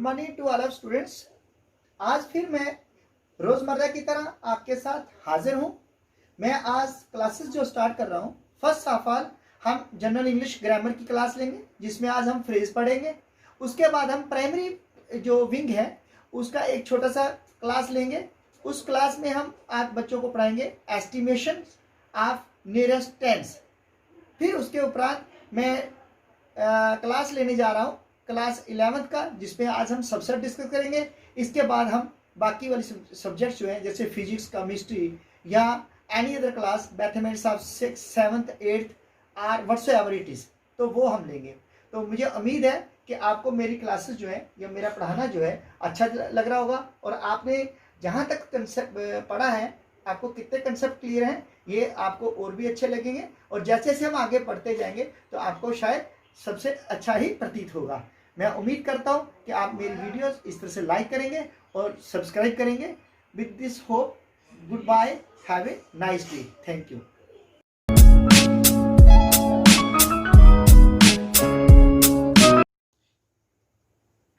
Morning to all of students. आज फिर मैं रोजमर्रा की तरह आपके साथ हाजिर हूं। मैं आज क्लासेस जो स्टार्ट कर रहा हूं, फर्स्ट ऑफ ऑल हम जनरल इंग्लिश ग्रामर की क्लास लेंगे जिसमें आज हम फ्रेज पढ़ेंगे। उसके बाद हम प्राइमरी जो विंग है उसका एक छोटा सा क्लास लेंगे। उस क्लास में हम आज बच्चों को पढ़ाएंगे एस्टिमेशन ऑफ नियरेस्ट टेंस। फिर उसके उपरांत मैं क्लास लेने जा रहा हूँ क्लास 11th का, जिसमें आज हम सबसेट डिस्कस करेंगे। इसके बाद हम बाकी वाली सब्जेक्ट्स जो हैं जैसे फिजिक्स, केमिस्ट्री या any other class, mathematics of 6th 7th 8th or whatsoever it is, तो वो हम लेंगे। तो मुझे उम्मीद है कि आपको मेरी क्लासेस जो है या मेरा पढ़ाना जो है अच्छा लग रहा होगा, और आपने जहाँ तक कंसेप्ट पढ़ा है, आपको कितने कंसेप्ट क्लियर हैं ये आपको और भी अच्छे लगेंगे। और जैसे जैसे हम आगे पढ़ते जाएंगे तो आपको शायद सबसे अच्छा ही प्रतीत होगा। मैं उम्मीद करता हूं कि आप मेरी वीडियोस इस तरह से लाइक करेंगे और सब्सक्राइब करेंगे। With this hope, good bye, have a nice day, thank you.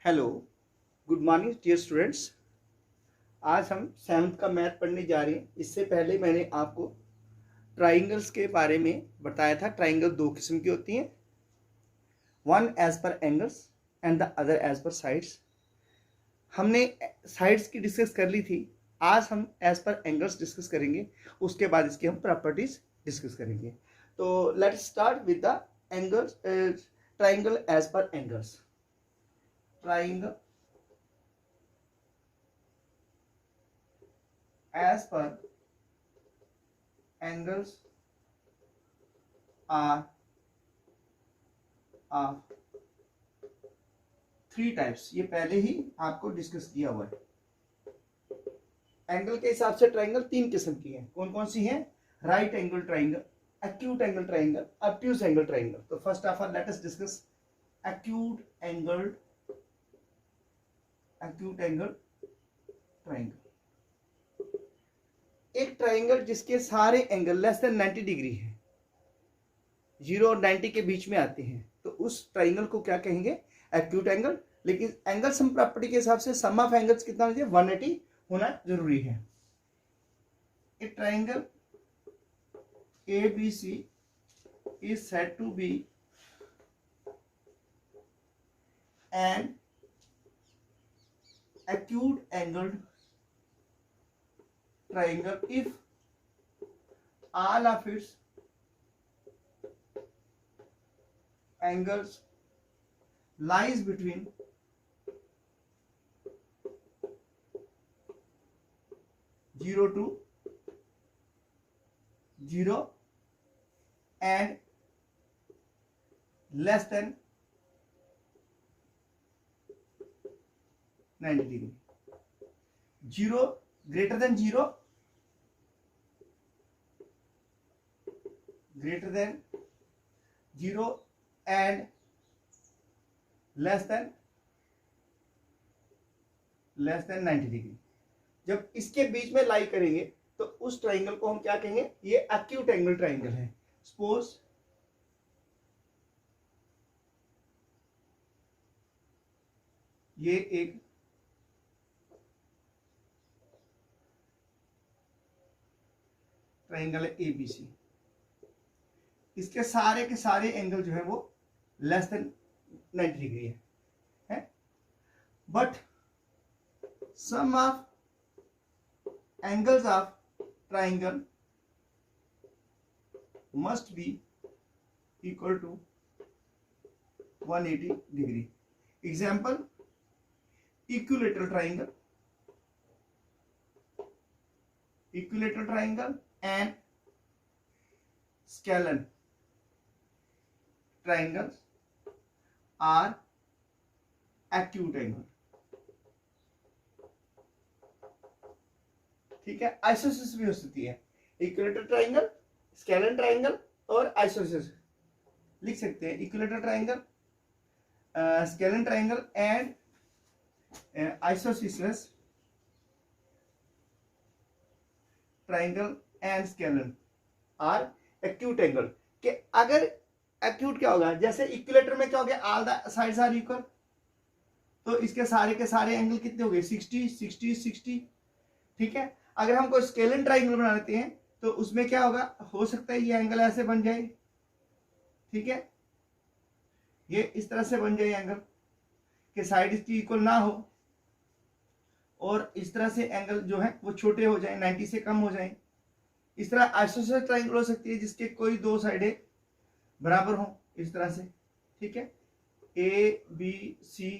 Hello, good morning dear students. आज हम 7th का मैथ पढ़ने जा रहे हैं। इससे पहले मैंने आपको ट्राइंगल्स के बारे में बताया था। ट्राइंगल दो किस्म की होती हैं, one as per angles and the other as per sides. हमने साइड्स की डिस्कस कर ली थी, आज हम एज पर एंगल्स डिस्कस करेंगे। उसके बाद इसकी हम प्रॉपर्टीज डिस्कस करेंगे। तो let's start with the angles, triangle as per angles. Triangle as per angles are of 3 types. ये पहले ही आपको डिस्कस किया हुआ है। एंगल के हिसाब से ट्राइंगल 3 किस्म की है। कौन कौन सी है? Right angle triangle, acute angle triangle, obtuse angle triangle. तो first of all let us discuss acute angle triangle. एक ट्राइंगल जिसके सारे एंगल लेस देन 90 डिग्री है, 0 और 90 के बीच में आते हैं, तो उस ट्राइंगल को क्या कहेंगे? Acute angle. लेकिन एंगल सम प्रॉपर्टी के हिसाब से सम ऑफ एंगल्स कितना होना चाहिए? 180 होना जरूरी है। ए triangle ABC is said to be an acute angled triangle if all of its angles lies between 0 to 0 and less than 90 degree. 0 greater than 0, greater than 0 and less than 90 degree. जब इसके बीच में लाई करेंगे तो उस ट्राइंगल को हम क्या कहेंगे? ये एक्यूट एंगल ट्राइंगल है। सपोज ये एक ट्राइंगल है ABC, इसके सारे के सारे एंगल जो है वो लेस देन 90 डिग्री है? But some of angles of triangle must be equal to 180 degree. Example, equilateral triangle and scalene triangles are acute angle. ठीक है, आइसोसिस भी हो सकती है। इक्विलेटरल ट्राइंगल, स्केलेन ट्राइंगल और आइसोसिस लिख सकते हैं। Equilateral triangle, scalene triangle and आइसोसिस triangle and scalene are acute angle. कि अगर एक्यूट क्या होगा? जैसे इक्विलेटर में क्या हो गया? All the sides are equal, तो इसके सारे के सारे एंगल कितने हो गए 60 60 60। ठीक है, अगर हम कोई स्केलन ट्राइंगल बना लेते हैं तो उसमें क्या होगा, हो सकता है ये एंगल ऐसे बन जाए, ठीक है, ये इस तरह से बन जाए एंगल कि साइड इसकी इक्वल ना हो, और इस तरह से एंगल जो है वो छोटे हो जाए, 90 से कम हो जाए। इस तरह आइसोसेलेस ट्राइंगल हो सकती है जिसके कोई दो साइडें बराबर हो, इस तरह से, ठीक है, A B C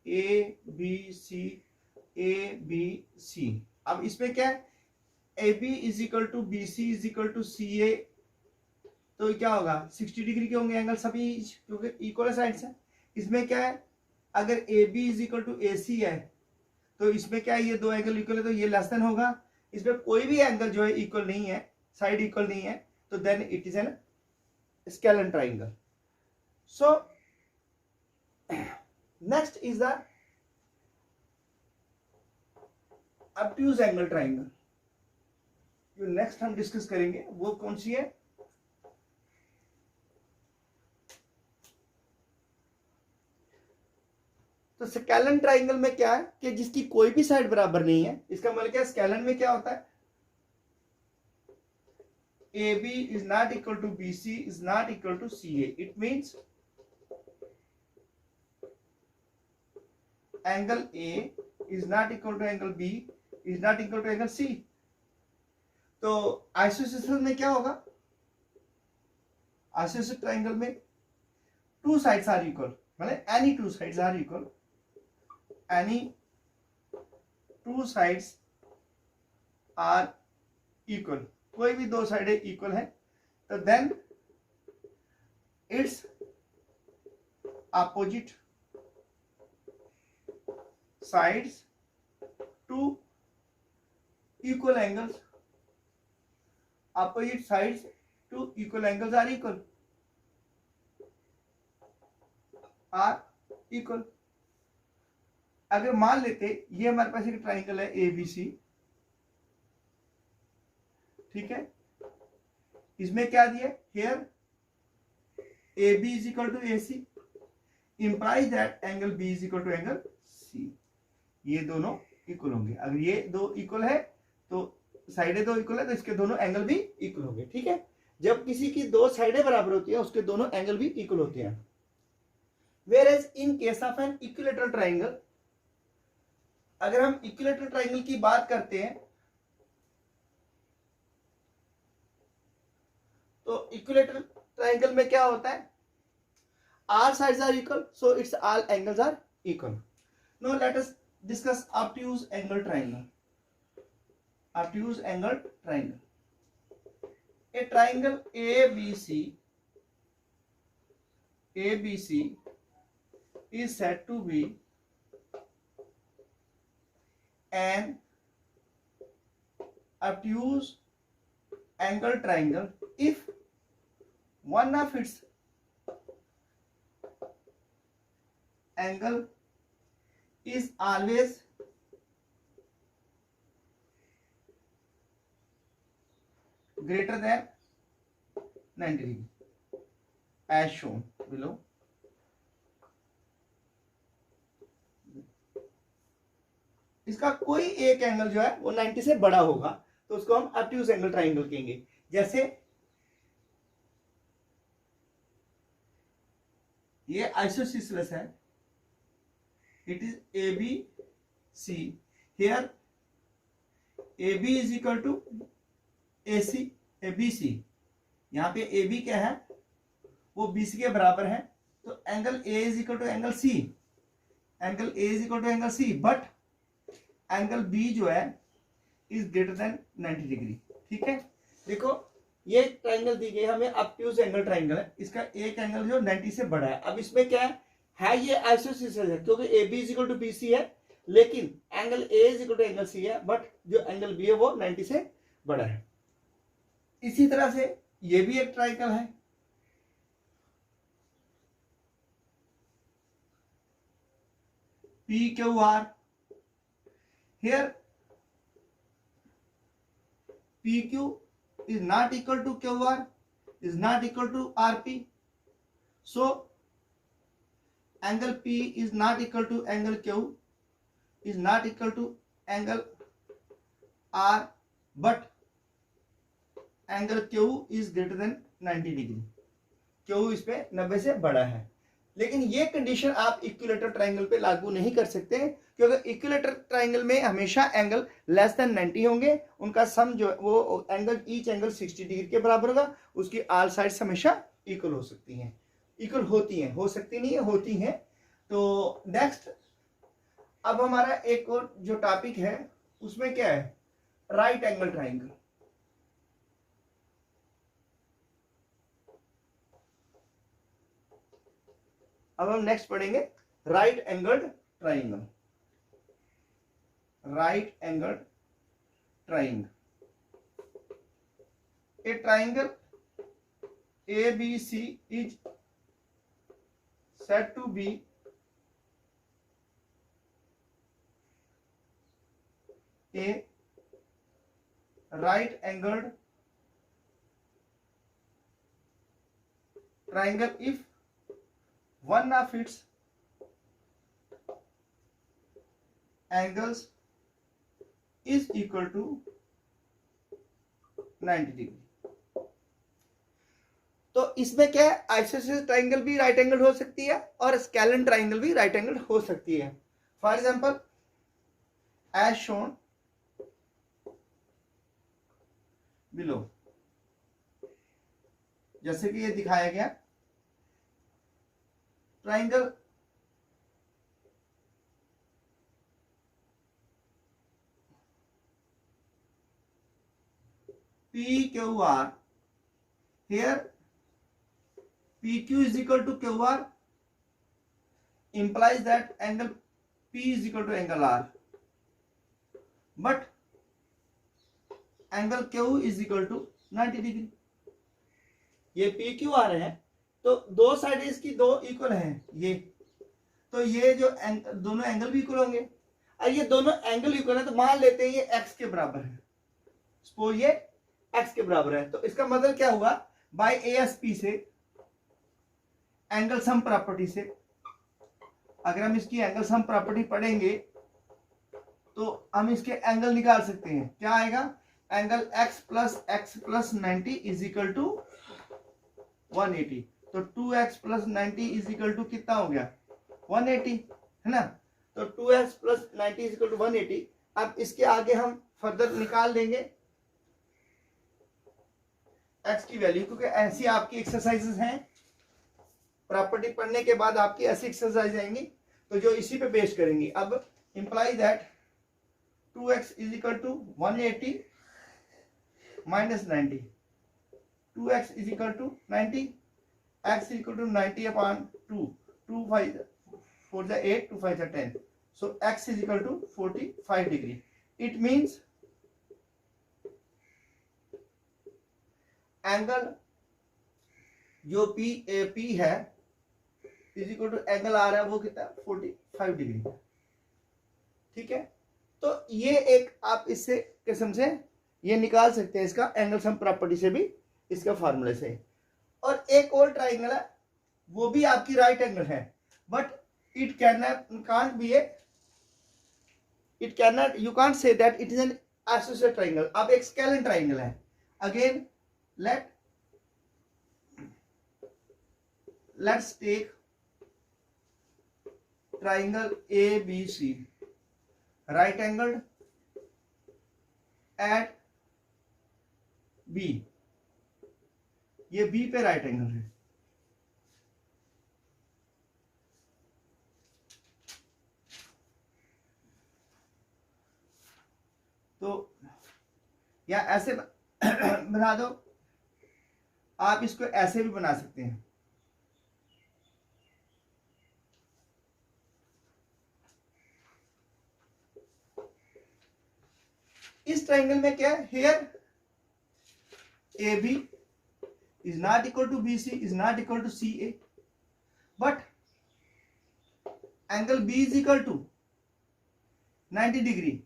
A B C A B C. अब इसमें क्या है, A B is equal to B C is equal to C A, तो क्या होगा 60 डिग्री के होंगे एंगल सभी, क्योंकि इक्वल साइड्स है। इसमें क्या है, अगर A B is equal to A C है तो इसमें क्या है, ये दो एंगल इक्वल है तो ये लेस देन होगा। इसमें कोई भी एंगल जो है इक्वल नहीं है, साइड इक्वल नहीं है, तो then it is an scalene triangle. So next is the obtuse angle triangle. जो नेक्स्ट हम डिस्कस करेंगे वो कौन सी है, तो स्केलन ट्राइंगल में क्या है कि जिसकी कोई भी साइड बराबर नहीं है। इसका मतलब क्या, स्केलन में क्या होता है, A B is not equal to B C is not equal to C A. It means angle A is not equal to angle B is not equal to angle C. तो isosceles में क्या होगा, isosceles triangle में two sides are equal, मतलब any two sides are equal, any two sides are equal, कोई भी दो साइडें इक्वल है, तो then its opposite sides to equal angles, opposite sides to equal angles are equal। अगर मान लेते ये हमारे पास एक ट्राइंगल है ए बी सी, ठीक है, इसमें क्या दिया, here A B is equal to A C implies that angle B is equal to angle C. ये दोनों इक्वल होंगे, अगर ये दो इक्वल है तो साइडें दो इक्वल है तो इसके दोनों एंगल भी इक्वल होंगे, ठीक है। जब किसी की दो साइडें बराबर होती है उसके दोनों एंगल भी इक्वल होते हैं। Whereas in case of an equilateral triangle, अगर हम इक्विलेटरल ट्राइंगल की बात करते हैं तो इक्विलेटरल ट्राइंगल में क्या होता है, all sides are equal, so its all angles are equal. Now let us discuss obtuse angle triangle. Obtuse angle triangle. A triangle ABC is said to be an obtuse angle triangle if one of its angle is always greater than 90 degree as shown below. इसका कोई एक angle जो है वो 90 से बड़ा होगा तो उसको हम ऑब्ट्यूज एंगल ट्राइंगल कहेंगे। जैसे ये आइसोसेलेस है, it is ABC, here AB is equal to AC ABC, यहाँ पे AB क्या है वो BC के बराबर है, तो angle A is equal to angle C, angle A is equal to angle C, but angle B जो है इज ग्रेटर देन 90 डिग्री, ठीक है। देखो ये ट्राइंगल दी गई हमें ऑब्ट्यूज एंगल ट्राइंगल है, इसका एक एंगल जो 90 से बड़ा है। अब इसमें क्या है ये आइसोसेलेस है क्योंकि A B is equal to B C है, लेकिन angle A is equal to angle C है, बट जो एंगल बी है वो 90 से बड़ा है। इसी तरह से ये भी एक ट्राइंगल है, P Q R, here P Q is not equal to QR, is not equal to RP. So angle P is not equal to angle Q, is not equal to angle R, but angle Q is greater than 90 degree. Q इस पे 90 से बड़ा है. लेकिन ये condition आप equilateral triangle पे लागू नहीं कर सकते, क्योंकि इक्विलेटरल ट्राइंगल में हमेशा एंगल लेस देन 90 होंगे. उनका सम जो वो एंगल, ईच एंगल 60 डिग्री के बराबर होगा. उसकी ऑल साइड्स हमेशा इक्वल हो सकती हैं, इक्वल होती हैं, हो सकती नहीं है, होती हैं. तो नेक्स्ट अब हमारा एक और जो टॉपिक है उसमें क्या है, राइट एंगल ट्राइंगल. अब हम नेक्स्ट पढ़ेंगे right angled triangle. Right angled triangle, A triangle ABC is said to be a right angled triangle if one of its angles is equal to 90 degree. तो इसमें क्या है, आइसोसेलेस ट्राइंगल भी right angle हो सकती है और स्केलन ट्राइंगल भी राइट एंगल हो सकती है. For example as shown below, जैसे कि ये दिखाया गया triangle PQR, here PQ is equal to QR implies that angle P is equal to angle R, but angle Q is equal to 90 degree. ये PQR है तो दो साइड इसकी दो इक्वल हैं, ये तो ये जो दोनों एंगल भी इक्वल होंगे. और ये दोनों एंगल इक्वल है तो मान लेते हैं ये x के बराबर है. सपोज ये x के बराबर है, तो इसका मतलब क्या हुआ, बाय ASP से, एंगल सम प्रॉपर्टी से, अगर हम इसकी एंगल सम प्रॉपर्टी पढ़ेंगे तो हम इसके एंगल निकाल सकते हैं. क्या आएगा, angle x plus 90 is equal to 180. तो 2x plus 90 is equal to कितना हो गया, 180 है ना. तो 2x plus 90 is equal to 180. अब इसके आगे हम फर्दर निकाल देंगे x की वैल्यू, क्योंकि ऐसी आपकी एक्सरसाइजेस हैं, प्रॉपर्टी पढ़ने के बाद आपकी ऐसी एक्सरसाइज आएंगी तो जो इसी पे बेस करेंगी. अब imply that 2x is equal to 180 minus 90, 2x is equal to 90, x is equal to 90 upon 2, 2 5 4 8, 2 5 10. So x is equal to 45 degree. It means angle जो P है इज इक्वल टू एंगल आ रहा है वो कितना, 45 degree. ठीक है, तो ये एक आप इससे किस्म से ये निकाल सकते हैं, इसका एंगल सम प्रॉपर्टी से भी, इसका फार्मूले से. और एक और ट्राइंगल है वो भी आपकी राइट एंगल है, but it can't be A, it can not, you can't say that it is N isosceles triangle. अब एक स्केलन ट्राइंगल है. Again let's take triangle ABC, right angled at B. ये B पे right angle है. तो या ऐसे बना दो, आप इसको ऐसे भी बना सकते हैं. इस ट्राइंगल में क्या है, here AB is not equal to BC, is not equal to CA, but angle B is equal to 90 degree.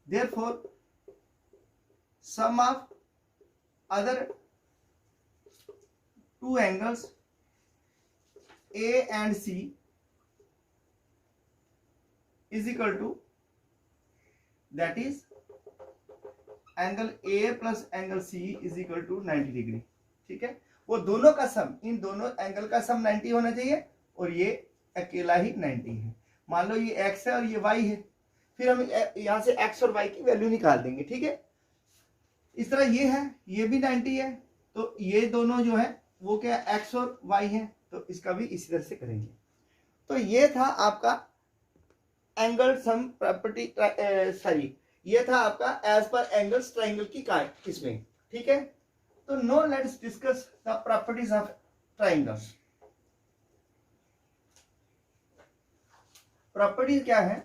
Therefore, sum of other two angles A and C is equal to, that is angle A plus angle C is equal to 90 degree. ठीक है, वो दोनों का सम, इन दोनों angle का सम 90 होना चाहिए और ये अकेला ही 90 है। मान लो ये x है और ये y है, फिर हम यहां से x और y की वैल्यू निकाल देंगे। ठीक है, इस तरह ये है, ये भी 90 है, तो ये दोनों जो है वो क्या x और y है, तो इसका भी इसी तरह से करेंगे। तो ये था आपका एंगल सम प्रॉपर्टी, सॉरी ये था आपका एज पर एंगल्स ट्राइंगल की काइंड इसमें। ठीक है, तो now let's discuss the properties of triangles. Properties क्या है,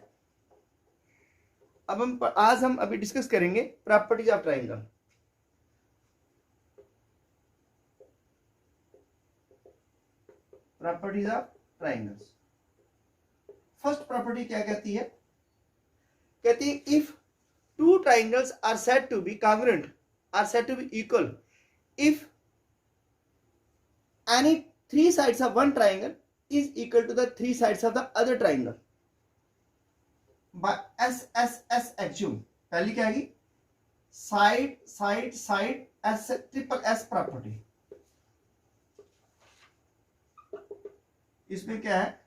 अब आज हम अभी डिस्कस करेंगे properties of triangle. Properties of triangles, first property क्या कहती है, कहती है if two triangles are said to be congruent, are said to be equal if any three sides of one triangle is equal to the three sides of the other triangle by SSS axiom। पहली क्या आएगी, side side side S, triple S property. इसमें क्या है,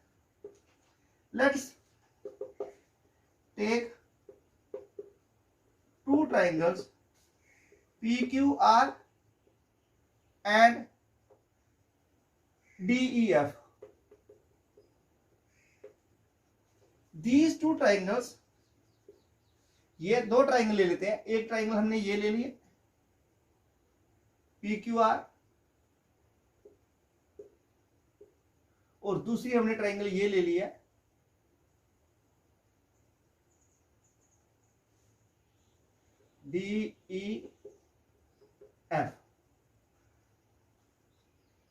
let's take two triangles PQR and DEF। These two triangles, ये दो triangle ले लेते हैं, एक ट्राइंगल हमने ये ले लिए PQR और दूसरी हमने ट्राइंगल ये ले लिया DEF।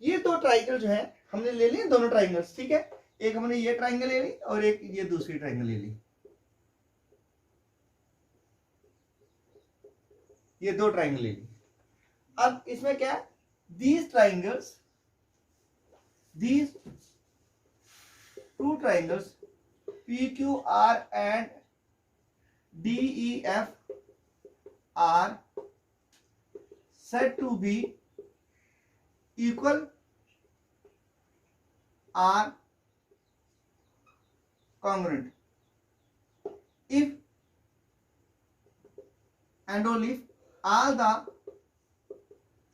ये दो ट्राइंगल जो है हमने ले लिए दोनों ट्राइंगल्स। ठीक है, एक हमने ये ट्राइंगल ले ली और एक ये दूसरी ट्राइंगल ले ली, ये दो ट्राइंगल ले ली। अब इसमें क्या है, these triangles, these two triangles PQR and DEF are said to be equal, are congruent if and only if all the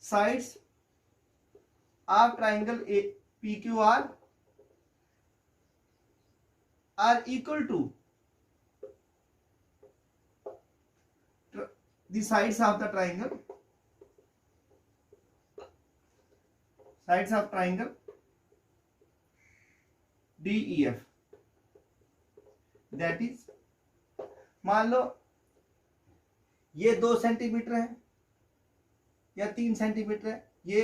sides of triangle PQR are equal to the sides of the triangle, sides of triangle DEF। that is, मान लो ये 2 centimetre है या 3 centimetre है, ये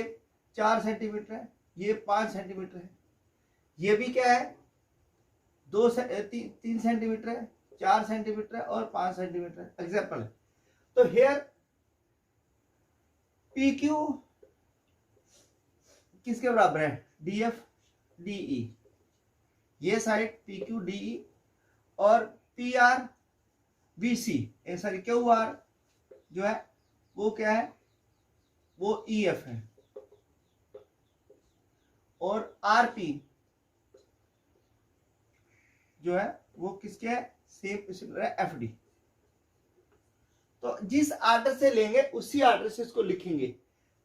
4 centimetre है, ये 5 centimetre है, ये भी क्या है 3 सेंटीमीटर है, 4 सेंटीमीटर है और 5 सेंटीमीटर है, एग्जाम्पल है। तो हेयर PQ किसके बराबर है, DF DE, ये साइड PQ DE और PR BC, सॉरी QR जो है वो क्या है, वो EF है और RP जो है वो किसके है, सेम है FD। तो जिस आर्डर से लेंगे उसी आर्डर से इसको लिखेंगे।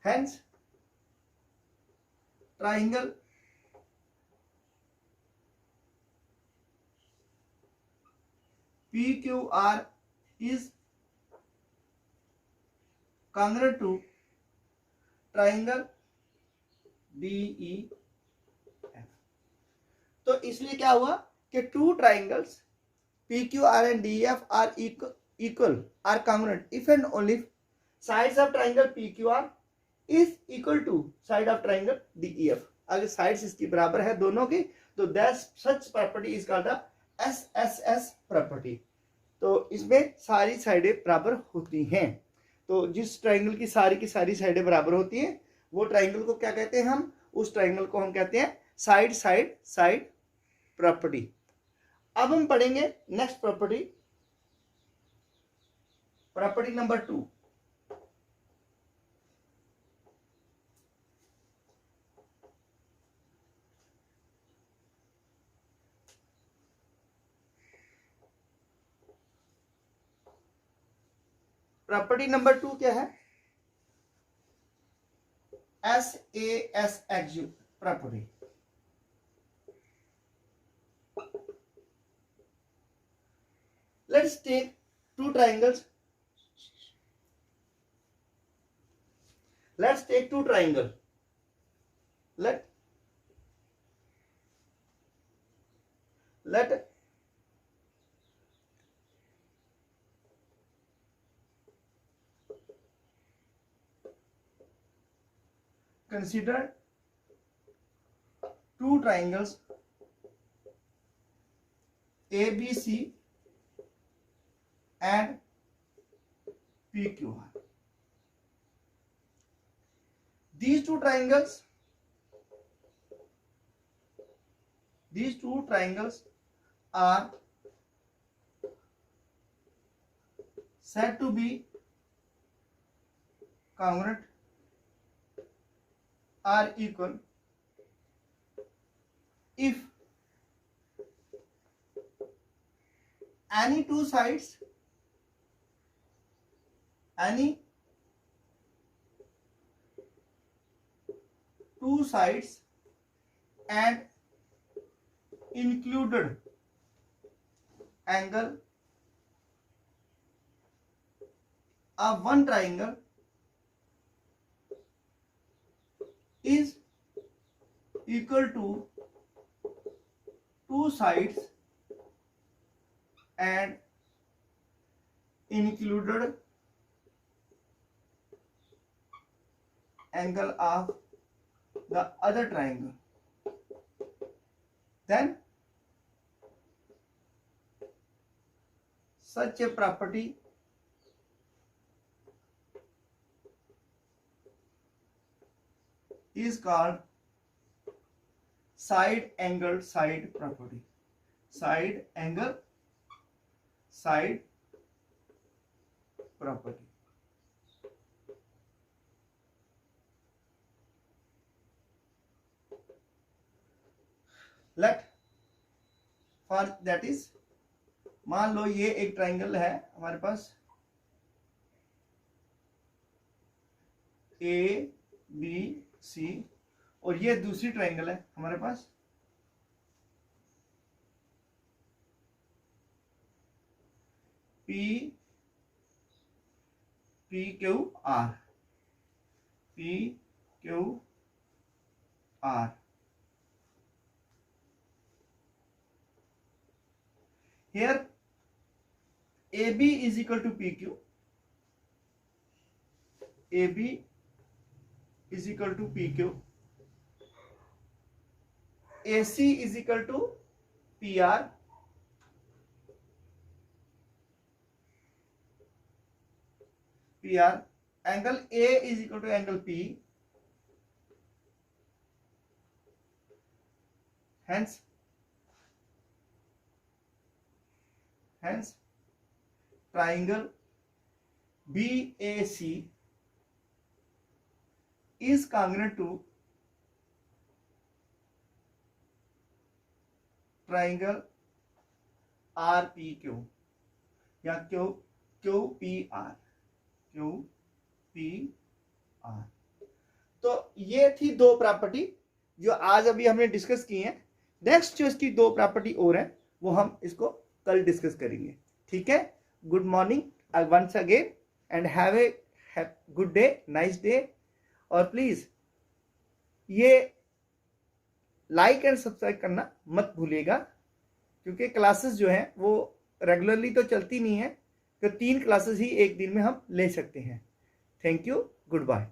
Hence triangle PQR is congruent to triangle DEF। तो इसलिए क्या हुआ कि two triangles PQR and DEF are equal, are congruent if and only if sides of triangle PQR is equal to side of triangle DEF। अगर sides इसकी बराबर है दोनों की, तो such property is called the SSS property. तो इसमें सारी साइडें बराबर होती हैं। तो जिस ट्राइंगल की सारी साइडें बराबर होती हैं वो ट्राइंगल को क्या कहते हैं, हम उस ट्राइंगल को हम कहते हैं साइड साइड साइड प्रॉपर्टी। अब हम पढ़ेंगे next property, property number 2। Property number 2 क्या है? SAS property. Let's take two triangles. Let's take two triangles. Let consider two triangles ABC and PQR. These two triangles are said to be congruent or equal if any two sides and included angle of one triangle is equal to two sides and included angle of the other triangle, then such a property is called side angle side property. Side angle side property. Let for that is, मान लो ये एक triangle है हमारे पास ABC और ये दूसरी triangle है हमारे पास PQR। Here AB is equal to PQ, AB is equal to PQ, AC is equal to PR, angle A is equal to angle P, hence triangle BAC is congruent to triangle RPQ या QPR। तो ये थी दो property जो आज अभी हमने discuss की हैं। नेक्स्ट जो इसकी दो प्रॉपर्टी और हैं वो हम इसको कल डिस्कस करेंगे। ठीक है, good morning once again and have a good day, nice day. और प्लीज ये लाइक एंड सब्सक्राइब करना मत भूलिएगा क्योंकि क्लासेस जो हैं वो रेगुलरली तो चलती नहीं है, तो 3 क्लासेस ही एक दिन में हम ले सकते हैं। Thank you, good bye.